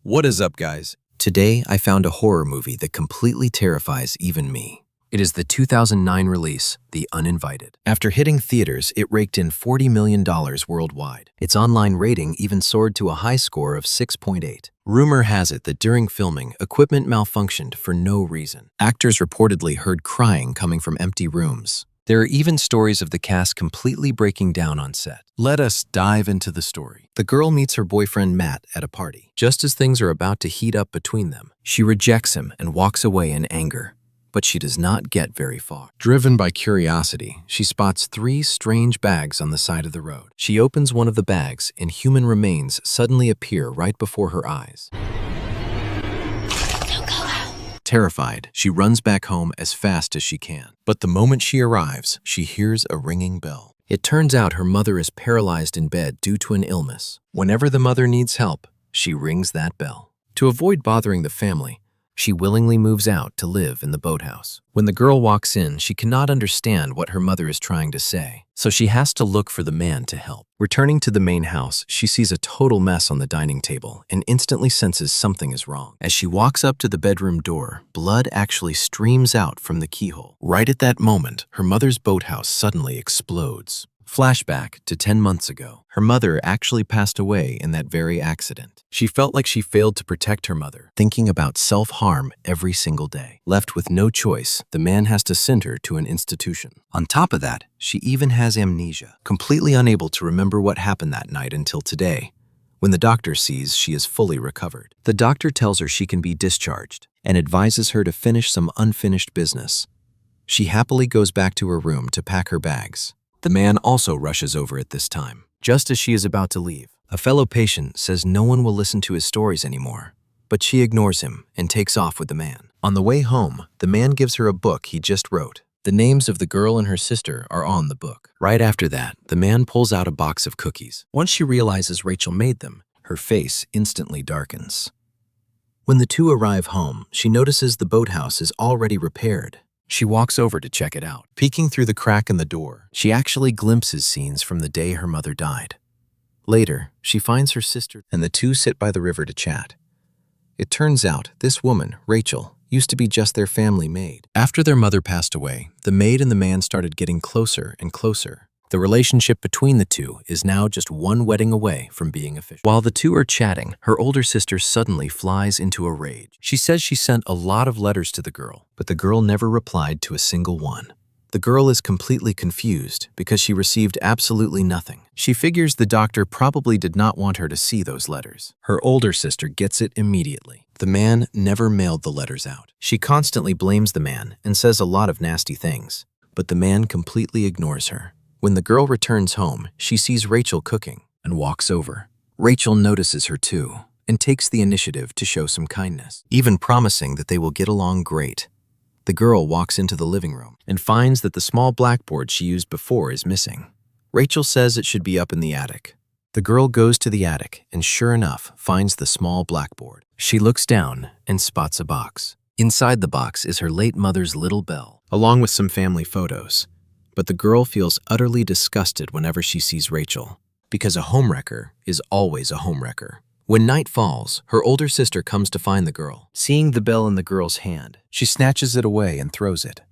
What is up, guys? Today, I found a horror movie that completely terrifies even me. It is the 2009 release, The Uninvited. After hitting theaters, it raked in $40 million worldwide. Its online rating even soared to a high score of 6.8. Rumor has it that during filming, equipment malfunctioned for no reason. Actors reportedly heard crying coming from empty rooms. There are even stories of the cast completely breaking down on set. Let us dive into the story. The girl meets her boyfriend Matt at a party. Just as things are about to heat up between them, she rejects him and walks away in anger. But she does not get very far. Driven by curiosity, she spots 3 strange bags on the side of the road. She opens one of the bags and human remains suddenly appear right before her eyes. Terrified, she runs back home as fast as she can. But the moment she arrives, she hears a ringing bell. It turns out her mother is paralyzed in bed due to an illness. Whenever the mother needs help, she rings that bell. To avoid bothering the family, she willingly moves out to live in the boathouse. When the girl walks in, she cannot understand what her mother is trying to say, so she has to look for the man to help. Returning to the main house, she sees a total mess on the dining table and instantly senses something is wrong. As she walks up to the bedroom door, blood actually streams out from the keyhole. Right at that moment, her mother's boathouse suddenly explodes. Flashback to 10 months ago. Her mother actually passed away in that very accident. She felt like she failed to protect her mother, thinking about self-harm every single day. Left with no choice, the man has to send her to an institution. On top of that, she even has amnesia, completely unable to remember what happened that night until today, when the doctor sees she is fully recovered. The doctor tells her she can be discharged and advises her to finish some unfinished business. She happily goes back to her room to pack her bags. The man also rushes over at this time. Just as she is about to leave, a fellow patient says no one will listen to his stories anymore, but she ignores him and takes off with the man. On the way home, the man gives her a book he just wrote. The names of the girl and her sister are on the book. Right after that, the man pulls out a box of cookies. Once she realizes Rachel made them, her face instantly darkens. When the two arrive home, she notices the boathouse is already repaired. She walks over to check it out. Peeking through the crack in the door, she actually glimpses scenes from the day her mother died. Later, she finds her sister and the two sit by the river to chat. It turns out this woman, Rachel, used to be just their family maid. After their mother passed away, the maid and the man started getting closer and closer. The relationship between the two is now just one wedding away from being official. While the two are chatting, her older sister suddenly flies into a rage. She says she sent a lot of letters to the girl, but the girl never replied to a single one. The girl is completely confused because she received absolutely nothing. She figures the doctor probably did not want her to see those letters. Her older sister gets it immediately. The man never mailed the letters out. She constantly blames the man and says a lot of nasty things, but the man completely ignores her. When the girl returns home, she sees Rachel cooking and walks over. Rachel notices her too and takes the initiative to show some kindness, even promising that they will get along great. The girl walks into the living room and finds that the small blackboard she used before is missing. Rachel says it should be up in the attic. The girl goes to the attic and sure enough finds the small blackboard. She looks down and spots a box. Inside the box is her late mother's little bell, along with some family photos. But the girl feels utterly disgusted whenever she sees Rachel, because a homewrecker is always a homewrecker. When night falls, her older sister comes to find the girl. Seeing the bell in the girl's hand, she snatches it away and throws it.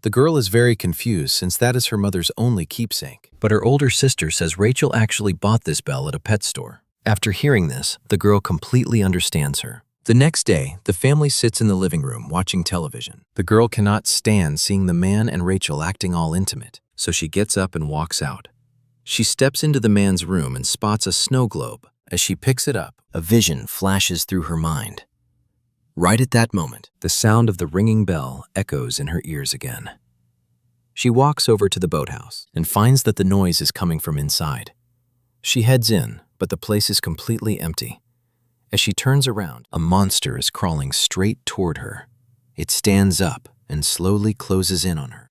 The girl is very confused since that is her mother's only keepsake, but her older sister says Rachel actually bought this bell at a pet store. After hearing this, the girl completely understands her. The next day, the family sits in the living room watching television. The girl cannot stand seeing the man and Rachel acting all intimate, so she gets up and walks out. She steps into the man's room and spots a snow globe. As she picks it up, a vision flashes through her mind. Right at that moment, the sound of the ringing bell echoes in her ears again. She walks over to the boathouse and finds that the noise is coming from inside. She heads in, but the place is completely empty. As she turns around, a monster is crawling straight toward her. It stands up and slowly closes in on her.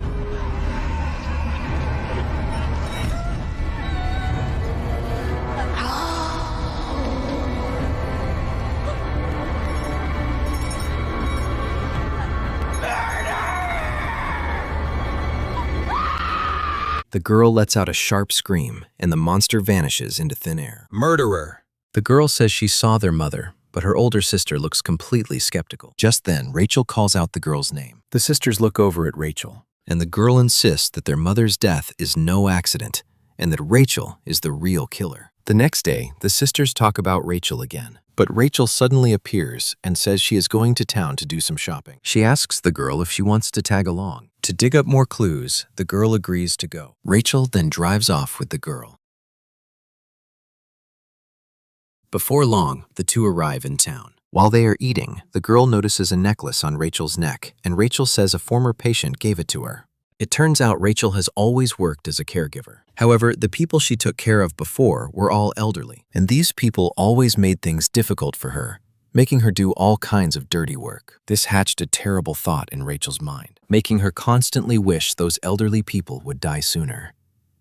The girl lets out a sharp scream, and the monster vanishes into thin air. Murderer! The girl says she saw their mother, but her older sister looks completely skeptical. Just then, Rachel calls out the girl's name. The sisters look over at Rachel, and the girl insists that their mother's death is no accident and that Rachel is the real killer. The next day, the sisters talk about Rachel again, but Rachel suddenly appears and says she is going to town to do some shopping. She asks the girl if she wants to tag along. To dig up more clues, the girl agrees to go. Rachel then drives off with the girl. Before long, the two arrive in town. While they are eating, the girl notices a necklace on Rachel's neck, and Rachel says a former patient gave it to her. It turns out Rachel has always worked as a caregiver. However, the people she took care of before were all elderly, and these people always made things difficult for her, making her do all kinds of dirty work. This hatched a terrible thought in Rachel's mind, making her constantly wish those elderly people would die sooner.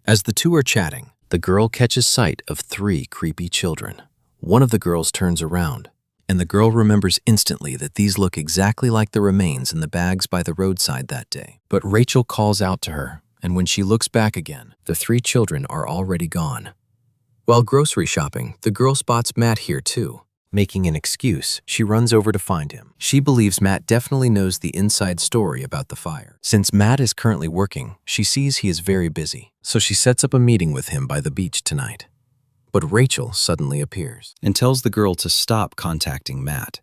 As the two are chatting, the girl catches sight of 3 creepy children. One of the girls turns around, and the girl remembers instantly that these look exactly like the remains in the bags by the roadside that day. But Rachel calls out to her, and when she looks back again, the 3 children are already gone. While grocery shopping, the girl spots Matt here too. Making an excuse, she runs over to find him. She believes Matt definitely knows the inside story about the fire. Since Matt is currently working, she sees he is very busy, so she sets up a meeting with him by the beach tonight. But Rachel suddenly appears and tells the girl to stop contacting Matt.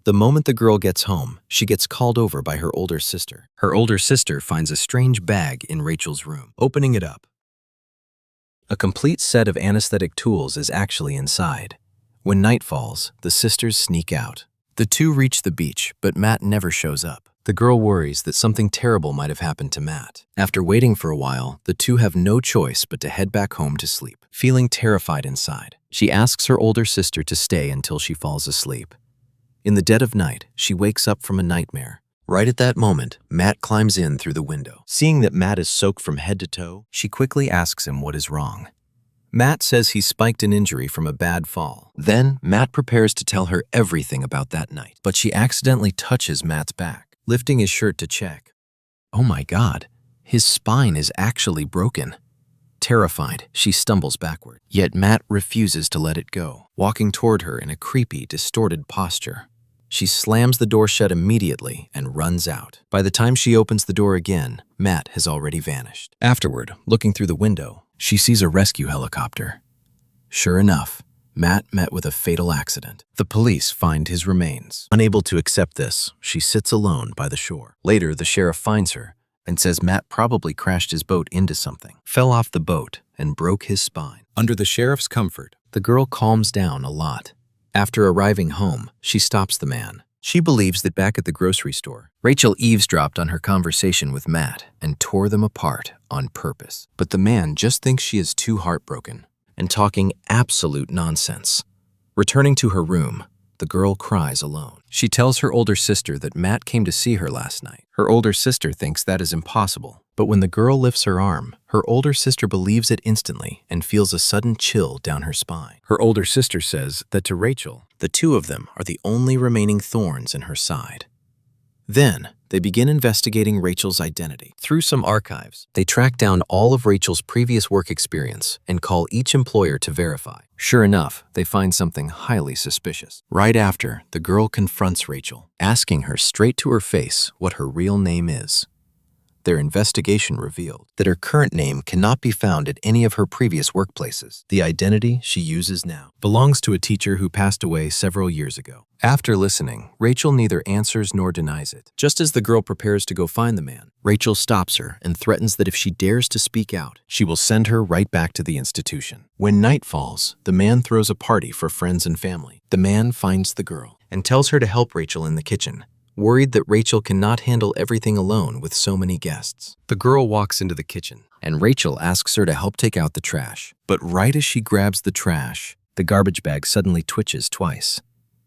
The moment the girl gets home, she gets called over by her older sister. Her older sister finds a strange bag in Rachel's room. Opening it up, a complete set of anesthetic tools is actually inside. When night falls, the sisters sneak out. The two reach the beach, but Matt never shows up. The girl worries that something terrible might have happened to Matt. After waiting for a while, the two have no choice but to head back home to sleep. Feeling terrified inside, she asks her older sister to stay until she falls asleep. In the dead of night, she wakes up from a nightmare. Right at that moment, Matt climbs in through the window. Seeing that Matt is soaked from head to toe, she quickly asks him what is wrong. Matt says he spiked an injury from a bad fall. Then, Matt prepares to tell her everything about that night, but she accidentally touches Matt's back. Lifting his shirt to check. Oh my God, his spine is actually broken. Terrified, she stumbles backward, yet Matt refuses to let it go, walking toward her in a creepy, distorted posture. She slams the door shut immediately and runs out. By the time she opens the door again, Matt has already vanished. Afterward, looking through the window, she sees a rescue helicopter. Sure enough, Matt met with a fatal accident. The police find his remains. Unable to accept this, she sits alone by the shore. Later, the sheriff finds her and says Matt probably crashed his boat into something, fell off the boat, and broke his spine. Under the sheriff's comfort, the girl calms down a lot. After arriving home, she stops the man. She believes that back at the grocery store, Rachel eavesdropped on her conversation with Matt and tore them apart on purpose. But the man just thinks she is too heartbroken and talking absolute nonsense. Returning to her room, the girl cries alone. She tells her older sister that Matt came to see her last night. Her older sister thinks that is impossible, but when the girl lifts her arm, her older sister believes it instantly and feels a sudden chill down her spine. Her older sister says that to Rachel, the two of them are the only remaining thorns in her side. Then, they begin investigating Rachel's identity. Through some archives, they track down all of Rachel's previous work experience and call each employer to verify. Sure enough, they find something highly suspicious. Right after, the girl confronts Rachel, asking her straight to her face what her real name is. Their investigation revealed that her current name cannot be found at any of her previous workplaces. The identity she uses now belongs to a teacher who passed away several years ago. After listening, Rachel neither answers nor denies it. Just as the girl prepares to go find the man, Rachel stops her and threatens that if she dares to speak out, she will send her right back to the institution. When night falls, the man throws a party for friends and family. The man finds the girl and tells her to help Rachel in the kitchen, worried that Rachel cannot handle everything alone with so many guests. The girl walks into the kitchen, and Rachel asks her to help take out the trash. But right as she grabs the trash, the garbage bag suddenly twitches twice.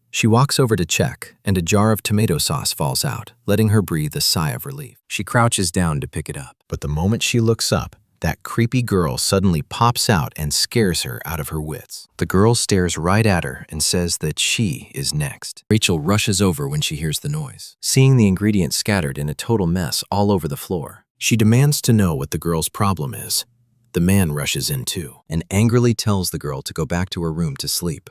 She walks over to check, and a jar of tomato sauce falls out, letting her breathe a sigh of relief. She crouches down to pick it up, but the moment she looks up, that creepy girl suddenly pops out and scares her out of her wits. The girl stares right at her and says that she is next. Rachel rushes over when she hears the noise. Seeing the ingredients scattered in a total mess all over the floor, she demands to know what the girl's problem is. The man rushes in too and angrily tells the girl to go back to her room to sleep.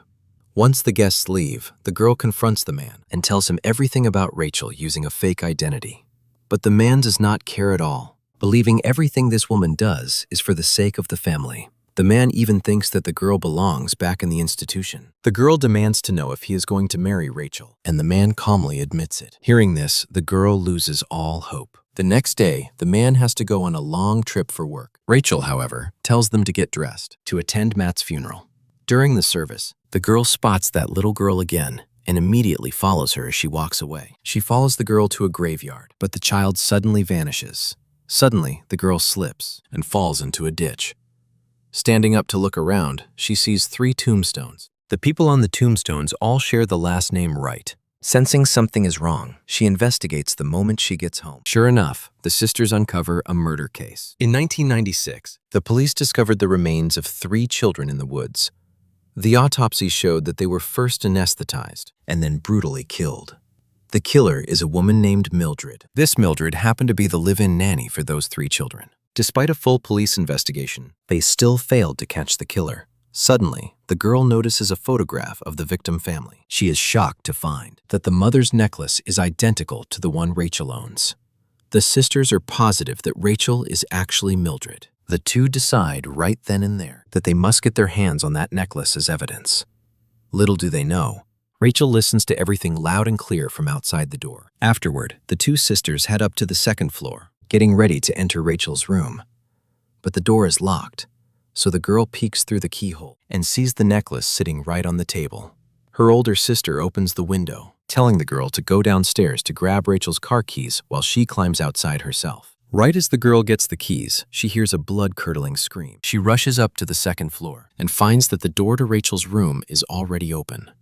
Once the guests leave, the girl confronts the man and tells him everything about Rachel using a fake identity. But the man does not care at all, believing everything this woman does is for the sake of the family. The man even thinks that the girl belongs back in the institution. The girl demands to know if he is going to marry Rachel, and the man calmly admits it. Hearing this, the girl loses all hope. The next day, the man has to go on a long trip for work. Rachel, however, tells them to get dressed to attend Matt's funeral. During the service, the girl spots that little girl again and immediately follows her as she walks away. She follows the girl to a graveyard, but the child suddenly vanishes. Suddenly, the girl slips and falls into a ditch. Standing up to look around, she sees 3 tombstones. The people on the tombstones all share the last name Wright. Sensing something is wrong, she investigates the moment she gets home. Sure enough, the sisters uncover a murder case. In 1996, the police discovered the remains of 3 children in the woods. The autopsy showed that they were first anesthetized and then brutally killed. The killer is a woman named Mildred. This Mildred happened to be the live-in nanny for those 3 children. Despite a full police investigation, they still failed to catch the killer. Suddenly, the girl notices a photograph of the victim family. She is shocked to find that the mother's necklace is identical to the one Rachel owns. The sisters are positive that Rachel is actually Mildred. The 2 decide right then and there that they must get their hands on that necklace as evidence. Little do they know, Rachel listens to everything loud and clear from outside the door. Afterward, the 2 sisters head up to the 2nd floor, getting ready to enter Rachel's room. But the door is locked, so the girl peeks through the keyhole and sees the necklace sitting right on the table. Her older sister opens the window, telling the girl to go downstairs to grab Rachel's car keys while she climbs outside herself. Right as the girl gets the keys, she hears a blood-curdling scream. She rushes up to the 2nd floor and finds that the door to Rachel's room is already open.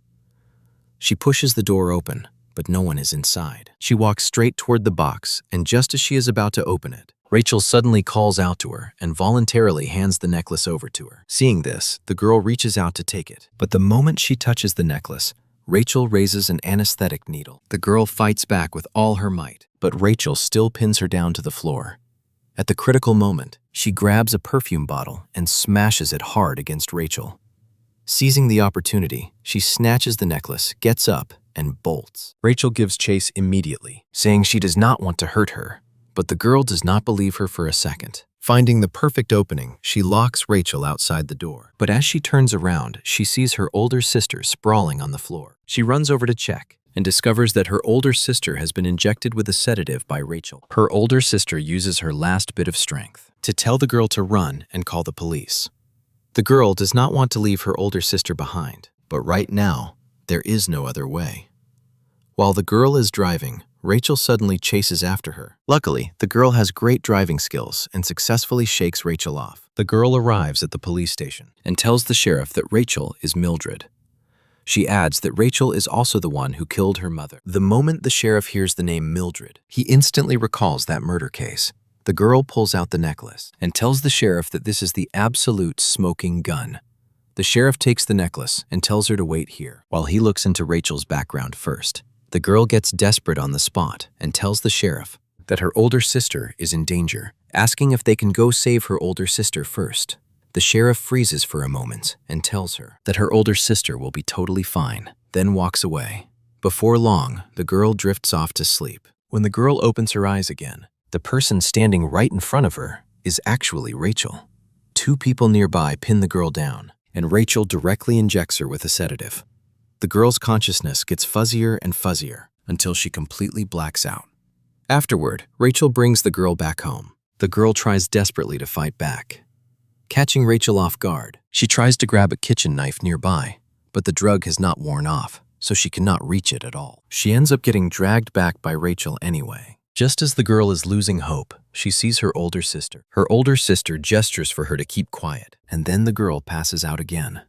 She pushes the door open, but no one is inside. She walks straight toward the box, and just as she is about to open it, Rachel suddenly calls out to her and voluntarily hands the necklace over to her. Seeing this, the girl reaches out to take it, but the moment she touches the necklace, Rachel raises an anesthetic needle. The girl fights back with all her might, but Rachel still pins her down to the floor. At the critical moment, she grabs a perfume bottle and smashes it hard against Rachel. Seizing the opportunity, she snatches the necklace, gets up, and bolts. Rachel gives chase immediately, saying she does not want to hurt her, but the girl does not believe her for a second. Finding the perfect opening, she locks Rachel outside the door. But as she turns around, she sees her older sister sprawling on the floor. She runs over to check and discovers that her older sister has been injected with a sedative by Rachel. Her older sister uses her last bit of strength to tell the girl to run and call the police. The girl does not want to leave her older sister behind, but right now, there is no other way. While the girl is driving, Rachel suddenly chases after her. Luckily, the girl has great driving skills and successfully shakes Rachel off. The girl arrives at the police station and tells the sheriff that Rachel is Mildred. She adds that Rachel is also the one who killed her mother. The moment the sheriff hears the name Mildred, he instantly recalls that murder case. The girl pulls out the necklace and tells the sheriff that this is the absolute smoking gun. The sheriff takes the necklace and tells her to wait here while he looks into Rachel's background first. The girl gets desperate on the spot and tells the sheriff that her older sister is in danger, asking if they can go save her older sister first. The sheriff freezes for a moment and tells her that her older sister will be totally fine, then walks away. Before long, the girl drifts off to sleep. When the girl opens her eyes again, the person standing right in front of her is actually Rachel. 2 people nearby pin the girl down, and Rachel directly injects her with a sedative. The girl's consciousness gets fuzzier and fuzzier until she completely blacks out. Afterward, Rachel brings the girl back home. The girl tries desperately to fight back. Catching Rachel off guard, she tries to grab a kitchen knife nearby, but the drug has not worn off, so she cannot reach it at all. She ends up getting dragged back by Rachel anyway. Just as the girl is losing hope, she sees her older sister. Her older sister gestures for her to keep quiet, and then the girl passes out again.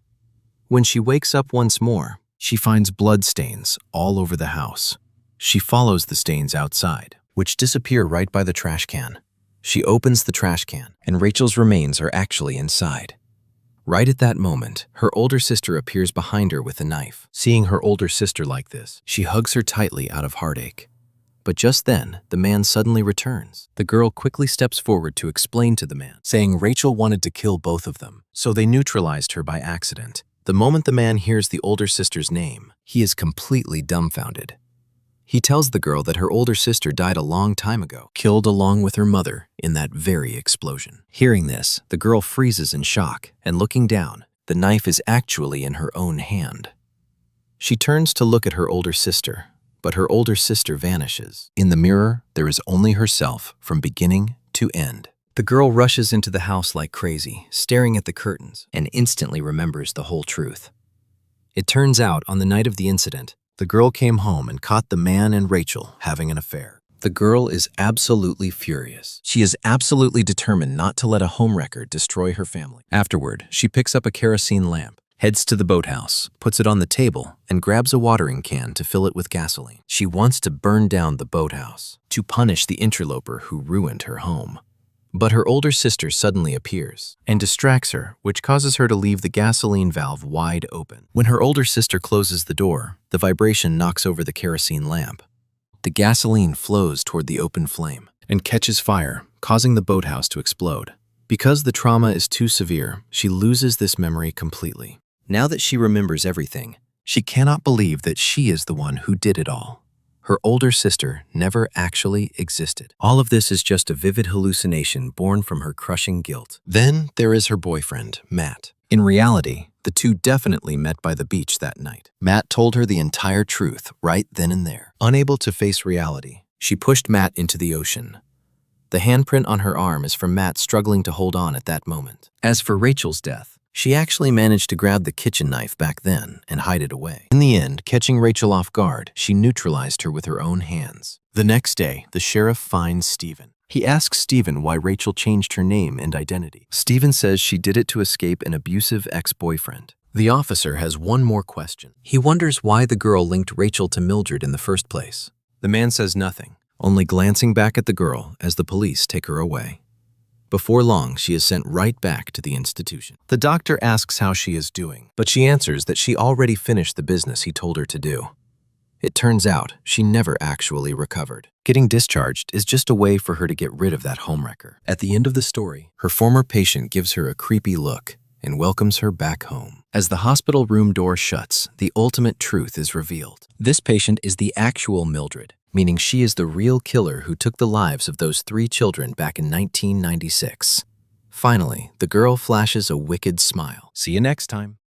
When she wakes up once more, she finds blood stains all over the house. She follows the stains outside, which disappear right by the trash can. She opens the trash can, and Rachel's remains are actually inside. Right at that moment, her older sister appears behind her with a knife. Seeing her older sister like this, she hugs her tightly out of heartache. But just then, the man suddenly returns. The girl quickly steps forward to explain to the man, saying Rachel wanted to kill both of them, so they neutralized her by accident. The moment the man hears the older sister's name, he is completely dumbfounded. He tells the girl that her older sister died a long time ago, killed along with her mother in that very explosion. Hearing this, the girl freezes in shock, and looking down, the knife is actually in her own hand. She turns to look at her older sister, but her older sister vanishes. In the mirror, there is only herself from beginning to end. The girl rushes into the house like crazy, staring at the curtains, and instantly remembers the whole truth. It turns out, on the night of the incident, the girl came home and caught the man and Rachel having an affair. The girl is absolutely furious. She is absolutely determined not to let a homewrecker destroy her family. Afterward, she picks up a kerosene lamp, heads to the boathouse, puts it on the table, and grabs a watering can to fill it with gasoline. She wants to burn down the boathouse to punish the interloper who ruined her home. But her older sister suddenly appears and distracts her, which causes her to leave the gasoline valve wide open. When her older sister closes the door, the vibration knocks over the kerosene lamp. The gasoline flows toward the open flame and catches fire, causing the boathouse to explode. Because the trauma is too severe, she loses this memory completely. Now that she remembers everything, she cannot believe that she is the one who did it all. Her older sister never actually existed. All of this is just a vivid hallucination born from her crushing guilt. Then there is her boyfriend, Matt. In reality, the two definitely met by the beach that night. Matt told her the entire truth right then and there. Unable to face reality, she pushed Matt into the ocean. The handprint on her arm is from Matt struggling to hold on at that moment. As for Rachel's death, she actually managed to grab the kitchen knife back then and hide it away. In the end, catching Rachel off guard, she neutralized her with her own hands. The next day, the sheriff finds Stephen. He asks Stephen why Rachel changed her name and identity. Stephen says she did it to escape an abusive ex-boyfriend. The officer has one more question. He wonders why the girl linked Rachel to Mildred in the first place. The man says nothing, only glancing back at the girl as the police take her away. Before long, she is sent right back to the institution. The doctor asks how she is doing, but she answers that she already finished the business he told her to do. It turns out she never actually recovered. Getting discharged is just a way for her to get rid of that homewrecker. At the end of the story, her former patient gives her a creepy look and welcomes her back home. As the hospital room door shuts, the ultimate truth is revealed. This patient is the actual Mildred, meaning she is the real killer who took the lives of those 3 children back in 1996. Finally, the girl flashes a wicked smile. See you next time.